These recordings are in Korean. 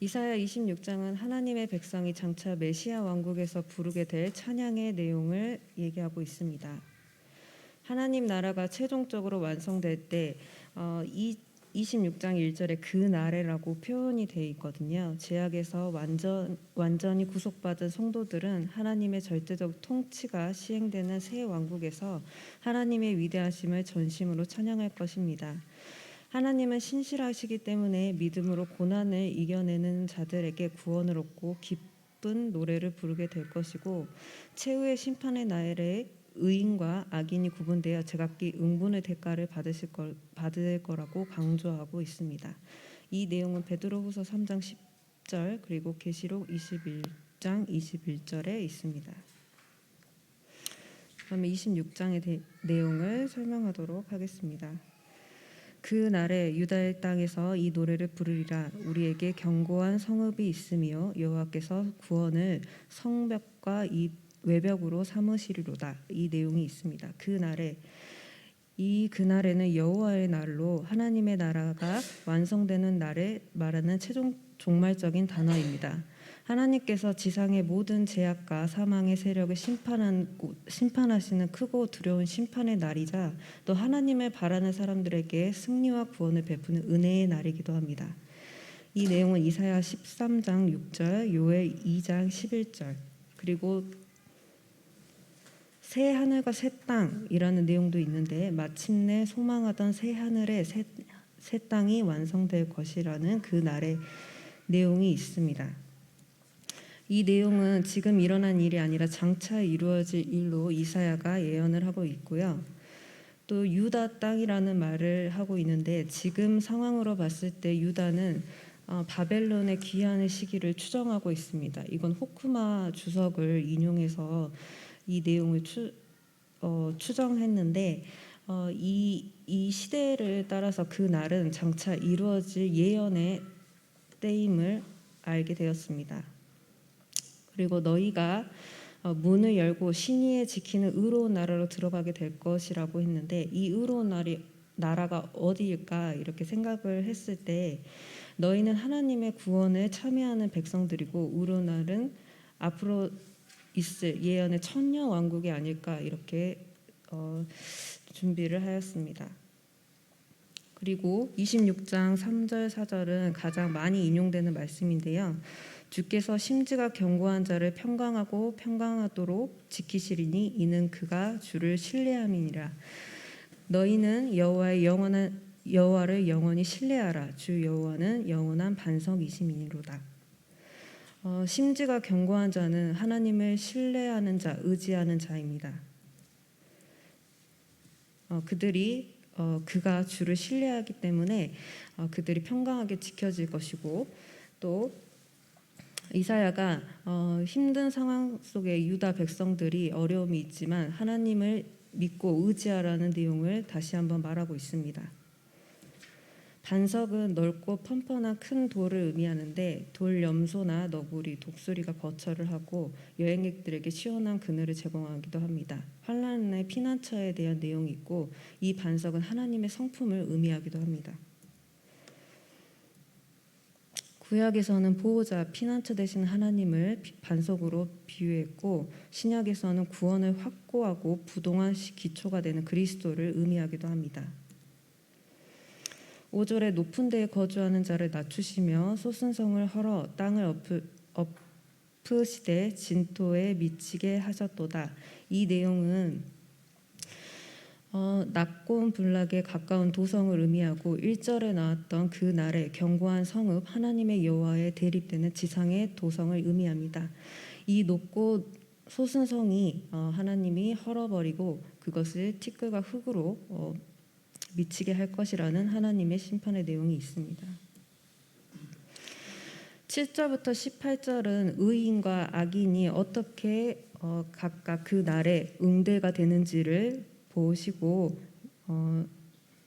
이사야 26장은 하나님의 백성이 장차 메시아 왕국에서 부르게 될 찬양의 내용을 얘기하고 있습니다. 하나님 나라가 최종적으로 완성될 때 26장 1절에 그 날에라고 표현이 되어 있거든요. 죄악에서 완전히 구속받은 성도들은 하나님의 절대적 통치가 시행되는 새 왕국에서 하나님의 위대하심을 전심으로 찬양할 것입니다. 하나님은 신실하시기 때문에 믿음으로 고난을 이겨내는 자들에게 구원을 얻고 기쁜 노래를 부르게 될 것이고, 최후의 심판의 날에 의인과 악인이 구분되어 제각기 응분의 대가를 받을 거라고 강조하고 있습니다. 이 내용은 베드로후서 3장 10절 그리고 계시록 21장 21절에 있습니다. 그러면 26장의 내용을 설명하도록 하겠습니다. 그 날에 유다의 땅에서 이 노래를 부르리라. 우리에게 견고한 성읍이 있으며 여호와께서 구원을 성벽과 이 외벽으로 삼으시리로다. 이 내용이 있습니다. 그날에는 여호와의 날로 하나님의 나라가 완성되는 날에 말하는 최종 종말적인 단어입니다. 하나님께서 지상의 모든 죄악과 사망의 세력을 심판하시는 크고 두려운 심판의 날이자 또 하나님을 바라는 사람들에게 승리와 구원을 베푸는 은혜의 날이기도 합니다. 이 내용은 이사야 13장 6절, 요엘 2장 11절, 그리고 새 하늘과 새 땅이라는 내용도 있는데, 마침내 소망하던 새 하늘의 새 땅이 완성될 것이라는 그 날의 내용이 있습니다. 이 내용은 지금 일어난 일이 아니라 장차 이루어질 일로 이사야가 예언을 하고 있고요. 또 유다 땅이라는 말을 하고 있는데, 지금 상황으로 봤을 때 유다는 바벨론에 귀환의 시기를 추정하고 있습니다. 이건 호쿠마 주석을 인용해서 이 내용을 추정했는데, 이 시대를 따라서 그 날은 장차 이루어질 예언의 때임을 알게 되었습니다. 그리고 너희가 문을 열고 신위에 지키는 의로운 나라로 들어가게 될 것이라고 했는데, 이 의로운 나라가 어디일까 이렇게 생각을 했을 때, 너희는 하나님의 구원에 참여하는 백성들이고 의로운 날은 앞으로 있을 예언의 천년 왕국이 아닐까 이렇게 준비를 하였습니다. 그리고 26장 3절 4절은 가장 많이 인용되는 말씀인데요. 주께서 심지가 견고한 자를 평강하도록 지키시리니 이는 그가 주를 신뢰함이니라. 너희는 여호와를 영원히 신뢰하라. 주 여호와는 영원한 반석이심이니로다. 심지가 견고한 자는 하나님을 신뢰하는 자, 의지하는 자입니다. 그가 주를 신뢰하기 때문에 그들이 평강하게 지켜질 것이고, 또 이사야가 힘든 상황 속에 유다 백성들이 어려움이 있지만 하나님을 믿고 의지하라는 내용을 다시 한번 말하고 있습니다. 반석은 넓고 펀펀한 큰 돌을 의미하는데, 돌 염소나 너구리, 독수리가 거처를 하고 여행객들에게 시원한 그늘을 제공하기도 합니다. 환난의 피난처에 대한 내용이 있고, 이 반석은 하나님의 성품을 의미하기도 합니다. 구약에서는 보호자, 피난처 되신 하나님을 반석으로 비유했고, 신약에서는 구원을 확고하고 부동한 기초가 되는 그리스도를 의미하기도 합니다. 5절에 높은 데에 거주하는 자를 낮추시며 솟은 성을 헐어 땅을 엎으시되 진토에 미치게 하셨도다. 이 내용은 낮고 불락에 가까운 도성을 의미하고, 1절에 나왔던 그 날의 견고한 성읍 하나님의 여호와에 대립되는 지상의 도성을 의미합니다. 이 높고 솟은 성이 하나님이 헐어버리고 그것을 티끌과 흙으로 미치게 할 것이라는 하나님의 심판의 내용이 있습니다. 7절부터 18절은 의인과 악인이 어떻게 각각 그 날에 응대가 되는지를 보시고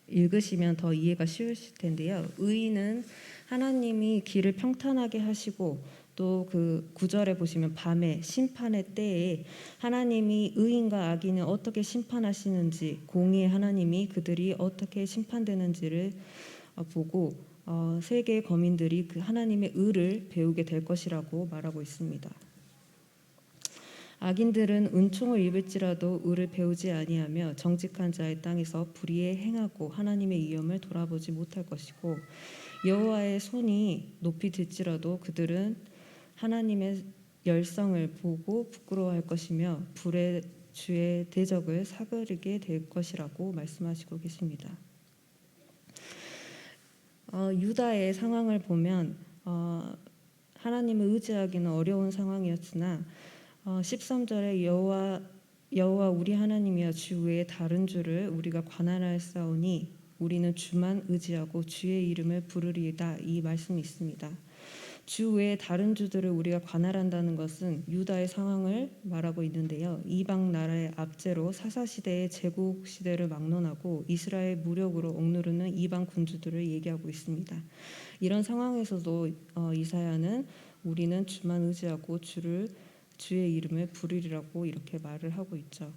읽으시면 더 이해가 쉬우실 텐데요. 의인은 하나님이 길을 평탄하게 하시고, 또 그 9절에 보시면 밤에 심판의 때에 하나님이 의인과 악인을 어떻게 심판하시는지, 공의의 하나님이 그들이 어떻게 심판되는지를 보고 세계 거민들이 그 하나님의 의를 배우게 될 것이라고 말하고 있습니다. 악인들은 은총을 입을지라도 의를 배우지 아니하며 정직한 자의 땅에서 불의에 행하고 하나님의 이름을 돌아보지 못할 것이고 여호와의 손이 높이 들지라도 그들은 하나님의 열성을 보고 부끄러워할 것이며 불의 주의 대적을 사그리게 될 것이라고 말씀하시고 계십니다. 유다의 상황을 보면 하나님을 의지하기는 어려운 상황이었으나 13절에 여호와 우리 하나님이여 주 외에 다른 주를 우리가 관할하였사오니 우리는 주만 의지하고 주의 이름을 부르리이다, 이 말씀이 있습니다. 주 외에 다른 주들을 우리가 관할한다는 것은 유다의 상황을 말하고 있는데요. 이방 나라의 압제로 사사시대의 제국시대를 막론하고 이스라엘 무력으로 억누르는 이방 군주들을 얘기하고 있습니다. 이런 상황에서도 이사야는 우리는 주만 의지하고 주의 이름을 부르리라고 이렇게 말을 하고 있죠.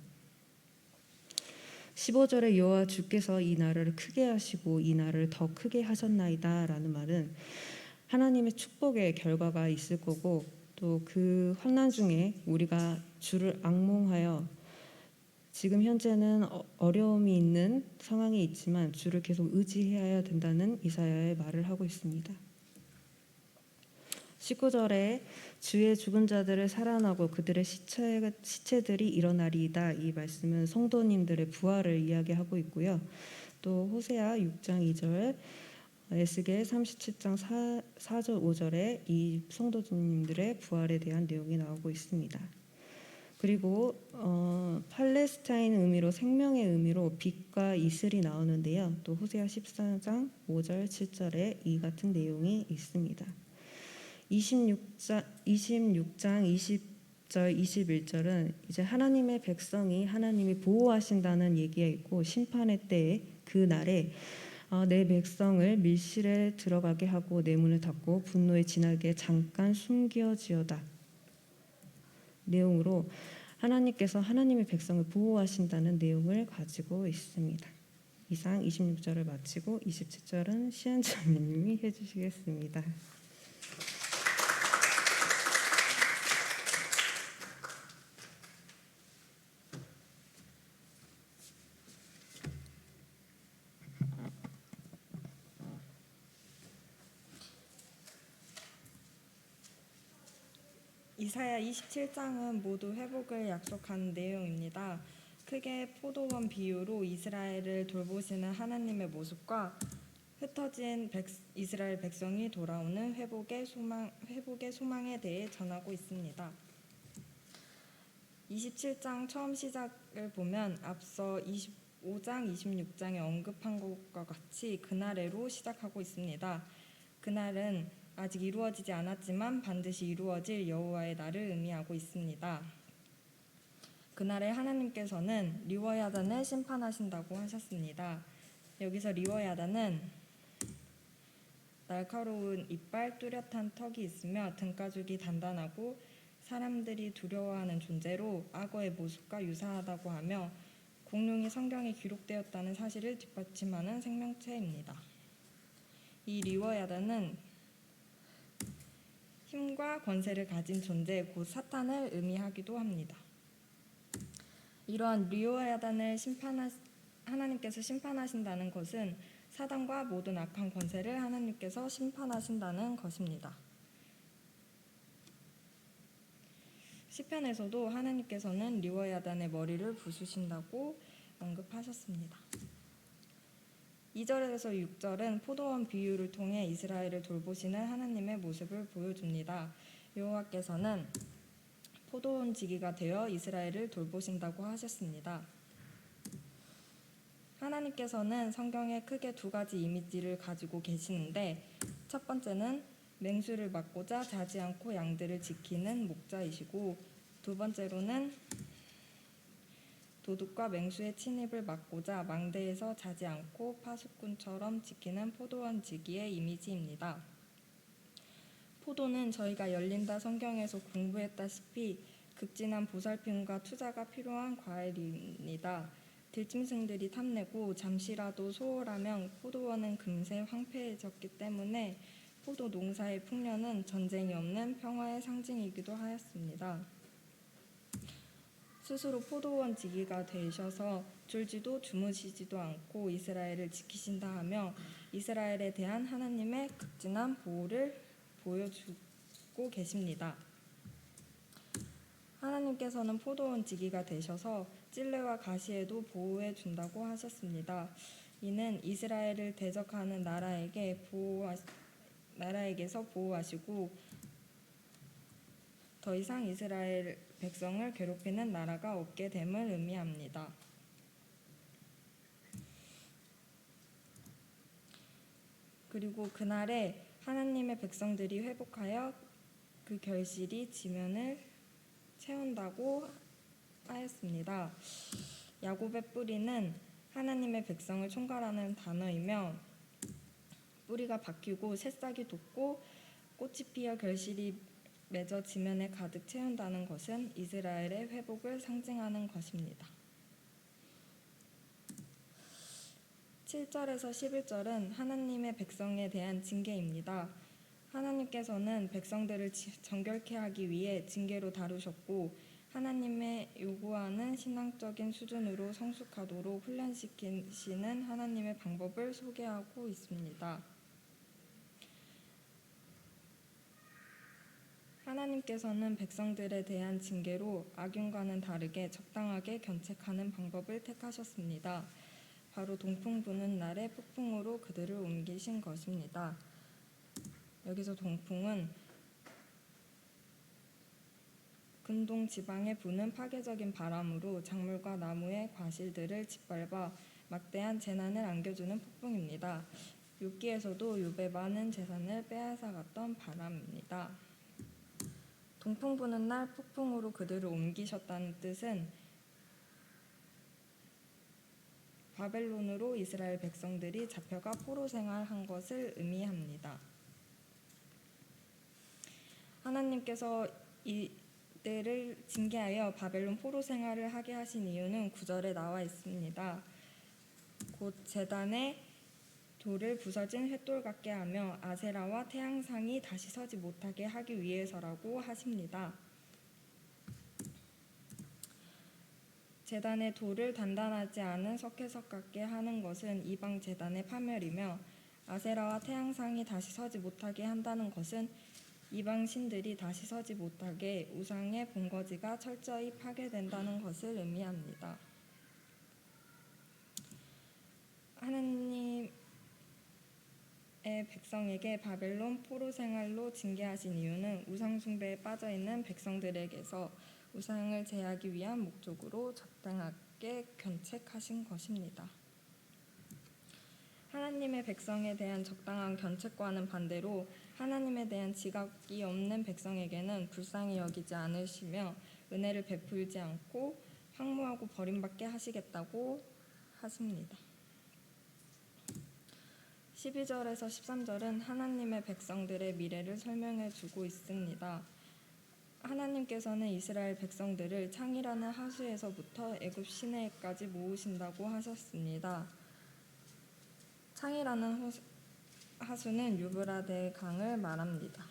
15절에 여호와 주께서 이 나라를 크게 하시고 이 나라를 더 크게 하셨나이다 라는 말은 하나님의 축복의 결과가 있을 거고 또 그 환난 중에 우리가 주를 앙몽하여 지금 현재는 어려움이 있는 상황이 있지만 주를 계속 의지해야 된다는 이사야의 말을 하고 있습니다. 19절에 주의 죽은 자들을 살아나고 그들의 시체들이 일어나리이다, 이 말씀은 성도님들의 부활을 이야기하고 있고요. 또 호세아 6장 2절, 에스겔 37장 4절 5절에 이 성도님들의 부활에 대한 내용이 나오고 있습니다. 그리고 팔레스타인 의미로 생명의 의미로 빛과 이슬이 나오는데요. 또 호세아 14장 5절 7절에 이 같은 내용이 있습니다. 26장 20절 21절은 이제 하나님의 백성이 하나님이 보호하신다는 얘기가 있고 심판의 때에 그 날에 내 백성을 밀실에 들어가게 하고 내 문을 닫고 분노에 지나게 잠깐 숨겨지어다 내용으로 하나님께서 하나님의 백성을 보호하신다는 내용을 가지고 있습니다. 이상 26절을 마치고 27절은 시은자매님이 해주시겠습니다. 이사야 27장은 모두 회복을 약속한 내용입니다. 크게 포도원 비유로 이스라엘을 돌보시는 하나님의 모습과 흩어진 이스라엘 백성이 돌아오는 회복의 소망에 대해 전하고 있습니다. 27장 처음 시작을 보면 앞서 25장, 26장에 언급한 것과 같이 그날에로 시작하고 있습니다. 그날은 아직 이루어지지 않았지만 반드시 이루어질 여호와의 날을 의미하고 있습니다. 그날에 하나님께서는 리워야단을 심판하신다고 하셨습니다. 여기서 리워야단은 날카로운 이빨, 뚜렷한 턱이 있으며 등가죽이 단단하고 사람들이 두려워하는 존재로 악어의 모습과 유사하다고 하며 공룡이 성경에 기록되었다는 사실을 뒷받침하는 생명체입니다. 이 리워야단은 힘과 권세를 가진 존재, 곧 사탄을 의미하기도 합니다. 이러한 리워야단을 하나님께서 심판하신다는 것은 사단과 모든 악한 권세를 하나님께서 심판하신다는 것입니다. 시편에서도 하나님께서는 리워야단의 머리를 부수신다고 언급하셨습니다. 2절에서 6절은 포도원 비유를 통해 이스라엘을 돌보시는 하나님의 모습을 보여줍니다. 여호와께서는 포도원 지기가 되어 이스라엘을 돌보신다고 하셨습니다. 하나님께서는 성경에 크게 두 가지 이미지를 가지고 계시는데 첫 번째는 맹수를 막고자 자지 않고 양들을 지키는 목자이시고 두 번째로는 도둑과 맹수의 침입을 막고자 망대에서 자지 않고 파수꾼처럼 지키는 포도원 지기의 이미지입니다. 포도는 저희가 열린다 성경에서 공부했다시피 극진한 보살핌과 투자가 필요한 과일입니다. 들짐승들이 탐내고 잠시라도 소홀하면 포도원은 금세 황폐해졌기 때문에 포도 농사의 풍년은 전쟁이 없는 평화의 상징이기도 하였습니다. 스스로 포도원 지기가 되셔서 졸지도 주무시지도 않고 이스라엘을 지키신다 하며 이스라엘에 대한 하나님의 극진한 보호를 보여주고 계십니다. 하나님께서는 포도원 지기가 되셔서 찔레와 가시에도 보호해 준다고 하셨습니다. 이는 이스라엘을 대적하는 나라에게서 보호하시고 더 이상 이스라엘 백성을 괴롭히는 나라가 없게 됨을 의미합니다. 그리고 그날에 하나님의 백성들이 회복하여 그 결실이 지면을 채운다고 하였습니다. 야곱의 뿌리는 하나님의 백성을 총괄하는 단어이며 뿌리가 박히고 새싹이 돋고 꽃이 피어 결실이 맺어 지면에 가득 채운다는 것은 이스라엘의 회복을 상징하는 것입니다. 7절에서 11절은 하나님의 백성에 대한 징계입니다. 하나님께서는 백성들을 정결케 하기 위해 징계로 다루셨고 하나님의 요구하는 신앙적인 수준으로 성숙하도록 훈련시키시는 하나님의 방법을 소개하고 있습니다. 하나님께서는 백성들에 대한 징계로 악윤과는 다르게 적당하게 견책하는 방법을 택하셨습니다. 바로 동풍 부는 날의 폭풍으로 그들을 옮기신 것입니다. 여기서 동풍은 근동 지방에 부는 파괴적인 바람으로 작물과 나무의 과실들을 짓밟아 막대한 재난을 안겨주는 폭풍입니다. 욥기에서도 욥의 많은 재산을 빼앗아갔던 바람입니다. 동풍 부는 날 폭풍으로 그들을 옮기셨다는 뜻은 바벨론으로 이스라엘 백성들이 잡혀가 포로 생활한 것을 의미합니다. 하나님께서 이들을 징계하여 바벨론 포로 생활을 하게 하신 이유는 9절에 나와 있습니다. 곧 제단의 돌을 부서진 횃돌 같게 하며 아세라와 태양상이 다시 서지 못하게 하기 위해서라고 하십니다. 제단의 돌을 단단하지 않은 석회석 같게 하는 것은 이방 제단의 파멸이며 아세라와 태양상이 다시 서지 못하게 한다는 것은 이방 신들이 다시 서지 못하게 우상의 본거지가 철저히 파괴된다는 것을 의미합니다. 하나님의 백성에게 바벨론 포로 생활로 징계하신 이유는 우상 숭배에 빠져 있는 백성들에게서 우상을 제하기 위한 목적으로 적당하게 견책하신 것입니다. 하나님의 백성에 대한 적당한 견책과는 반대로 하나님에 대한 지각이 없는 백성에게는 불쌍히 여기지 않으시며 은혜를 베풀지 않고 황무하고 버림받게 하시겠다고 하십니다. 12절에서 13절은 하나님의 백성들의 미래를 설명해 주고 있습니다. 하나님께서는 이스라엘 백성들을 창이라는 하수에서부터 애굽 시내까지 모으신다고 하셨습니다. 창이라는 하수는 유브라데 강을 말합니다.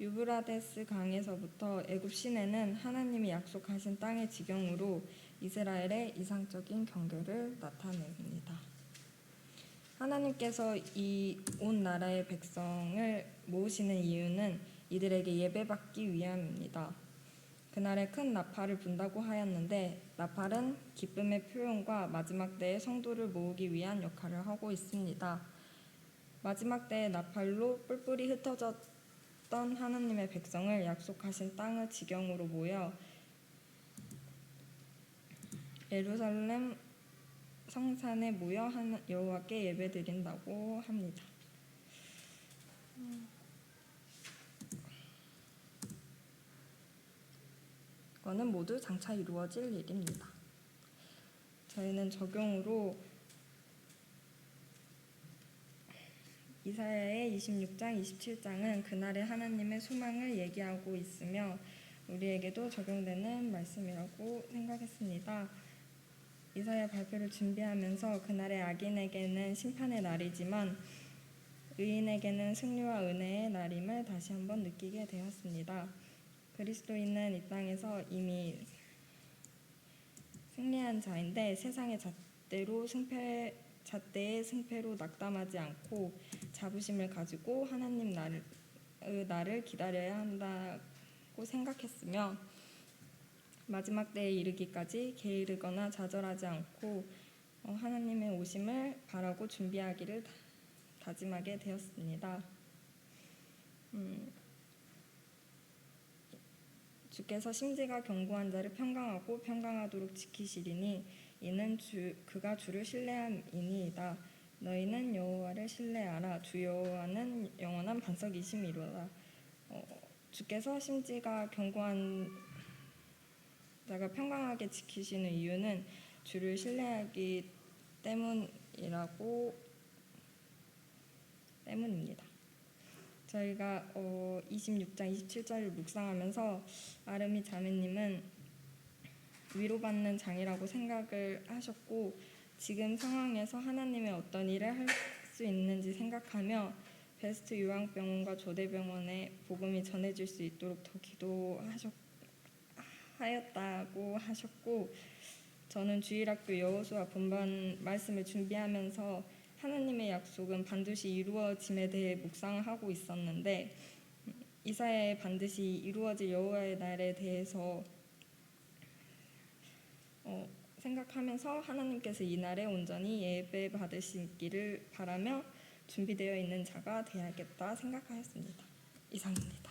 유브라데스 강에서부터 애굽 시내는 하나님이 약속하신 땅의 지경으로 이스라엘의 이상적인 경계를 나타냅니다. 하나님께서 이 온 나라의 백성을 모으시는 이유는 이들에게 예배받기 위함입니다. 그날에 큰 나팔을 분다고 하였는데 나팔은 기쁨의 표현과 마지막 때의 성도를 모으기 위한 역할을 하고 있습니다. 마지막 때의 나팔로 뿔뿔이 흩어졌던 하나님의 백성을 약속하신 땅의 지경으로 모여 예루살렘 성산에 모여 여호와께 예배드린다고 합니다. 이거는 모두 장차 이루어질 일입니다. 저희는 적용으로 이사야의 26장, 27장은 그날의 하나님의 소망을 얘기하고 있으며 우리에게도 적용되는 말씀이라고 생각했습니다. 이사야 발표를 준비하면서 그날의 악인에게는 심판의 날이지만 의인에게는 승리와 은혜의 날임을 다시 한번 느끼게 되었습니다. 그리스도인은 이 땅에서 이미 승리한 자인데 세상의 잣대의 승패로 낙담하지 않고 자부심을 가지고 하나님 날을 기다려야 한다고 생각했으며 마지막 때에 이르기까지 게으르거나 좌절하지 않고 하나님의 오심을 바라고 준비하기를 다짐하게 되었습니다. 주께서 심지가 견고한 자를 평강하고 평강하도록 지키시리니 이는 그가 주를 신뢰함이니이다. 너희는 여호와를 신뢰하라. 주 여호와는 영원한 반석이심이로다. 주께서 심지가 견고한 자가 평강하게 지키시는 이유는 주를 신뢰하기 때문입니다. 저희가 26장 27절을 묵상하면서 아름이 자매님은 위로받는 장이라고 생각을 하셨고 지금 상황에서 하나님의 어떤 일을 할 수 있는지 생각하며 베스트 요양병원과 조대병원에 복음이 전해질 수 있도록 더 기도하였다고 하셨고 저는 주일학교 여호수아 본반 말씀을 준비하면서 하나님의 약속은 반드시 이루어짐에 대해 묵상하고 있었는데 이사야의 반드시 이루어질 여호와의 날에 대해서 생각하면서 하나님께서 이 날에 온전히 예배 받으시기를 바라며 준비되어 있는 자가 되어야겠다 생각하였습니다. 이상입니다.